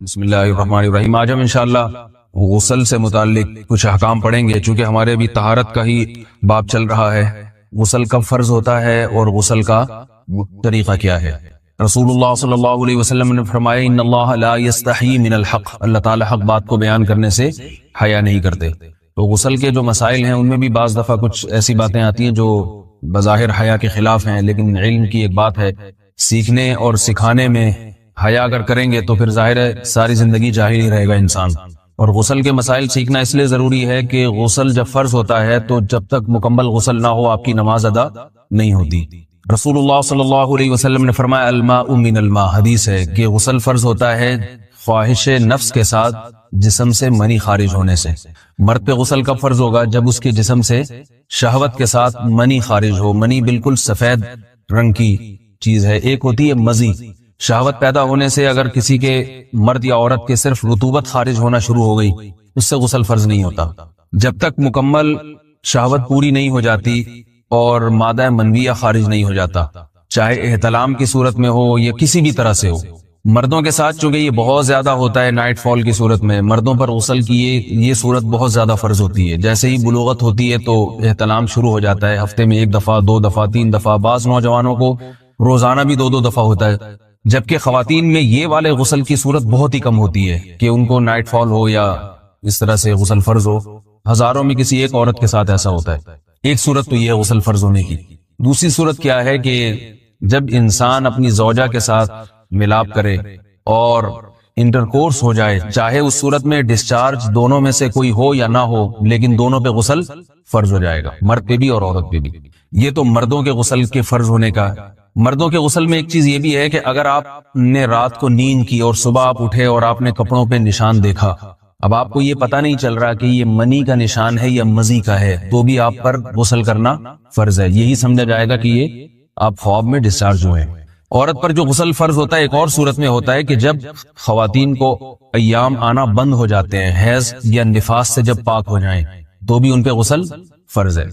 بسم اللہ الرحمن الرحیم۔ آج ہم انشاءاللہ غسل سے متعلق کچھ احکام پڑھیں گے، چونکہ ہمارے ابھی طہارت کا ہی باب چل رہا ہے۔ غسل کب فرض ہوتا ہے اور غسل کا طریقہ کیا ہے؟ رسول اللہ صلی اللہ علیہ وسلم نے فرمایا ان اللہ لا یستحی من الحق، اللہ تعالی حق بات کو بیان کرنے سے حیا نہیں کرتے۔ تو غسل کے جو مسائل ہیں ان میں بھی بعض دفعہ کچھ ایسی باتیں آتی ہیں جو بظاہر حیا کے خلاف ہیں، لیکن علم کی ایک بات ہے، سیکھنے اور سکھانے میں حیا اگر کریں گے تو پھر ظاہر ہے ساری زندگی جاہل ہی رہے گا انسان۔ اور غسل کے مسائل سیکھنا اس لیے ضروری ہے کہ غسل جب فرض ہوتا ہے تو جب تک مکمل غسل نہ ہو آپ کی نماز ادا نہیں ہوتی۔ رسول اللہ صلی اللہ علیہ وسلم نے فرمایا الماء من الماء، حدیث ہے کہ غسل فرض ہوتا ہے خواہش نفس کے ساتھ جسم سے منی خارج ہونے سے۔ مرد پہ غسل کب فرض ہوگا؟ جب اس کے جسم سے شہوت کے ساتھ منی خارج ہو۔ منی بالکل سفید رنگ کی چیز ہے، ایک ہوتی ہے مزی۔ شہوت پیدا ہونے سے اگر کسی کے مرد یا عورت کے صرف رطوبت خارج ہونا شروع ہو گئی، اس سے غسل فرض نہیں ہوتا۔ جب تک مکمل شہوت پوری نہیں ہو جاتی اور مادہ منویہ خارج نہیں ہو جاتا، چاہے احتلام کی صورت میں ہو یا کسی بھی طرح سے ہو۔ مردوں کے ساتھ چونکہ یہ بہت زیادہ ہوتا ہے، نائٹ فال کی صورت میں مردوں پر غسل کی یہ صورت بہت زیادہ فرض ہوتی ہے۔ جیسے ہی بلوغت ہوتی ہے تو احتلام شروع ہو جاتا ہے، ہفتے میں 1 دفعہ 2 دفعہ 3 دفعہ، بعض نوجوانوں کو روزانہ بھی 2 دفعہ ہوتا ہے۔ جبکہ خواتین میں یہ والے غسل کی صورت بہت ہی کم ہوتی ہے کہ ان کو نائٹ فال ہو یا اس طرح سے غسل فرض ہو۔ ہزاروں میں کسی ایک عورت کے ساتھ ایسا ہوتا ہے۔ ایک صورت تو یہ ہے غسل فرض ہونے کی۔ دوسری صورت کیا ہے کہ جب انسان اپنی زوجہ کے ساتھ ملاپ کرے اور انٹرکورس ہو جائے، چاہے اس صورت میں ڈسچارج دونوں میں سے کوئی ہو یا نہ ہو، لیکن دونوں پہ غسل فرض ہو جائے گا، مرد پہ بھی اور عورت پہ بھی۔ یہ تو مردوں کے غسل کے فرض ہونے کا۔ مردوں کے غسل میں ایک چیز یہ بھی ہے کہ اگر آپ نے رات کو نیند کی اور صبح آپ اٹھے اور آپ نے کپڑوں پہ نشان دیکھا، اب آپ کو یہ پتہ نہیں چل رہا کہ یہ منی کا نشان ہے یا مزی کا ہے، تو بھی آپ پر غسل کرنا فرض ہے۔ یہی سمجھا جائے گا کہ یہ آپ خواب میں ڈسچارج ہوئے ہیں۔ عورت پر جو غسل فرض ہوتا ہے ایک اور صورت میں ہوتا ہے کہ جب خواتین کو ایام آنا بند ہو جاتے ہیں، حیض یا نفاس سے جب پاک ہو جائیں تو بھی ان پہ غسل فرض ہے۔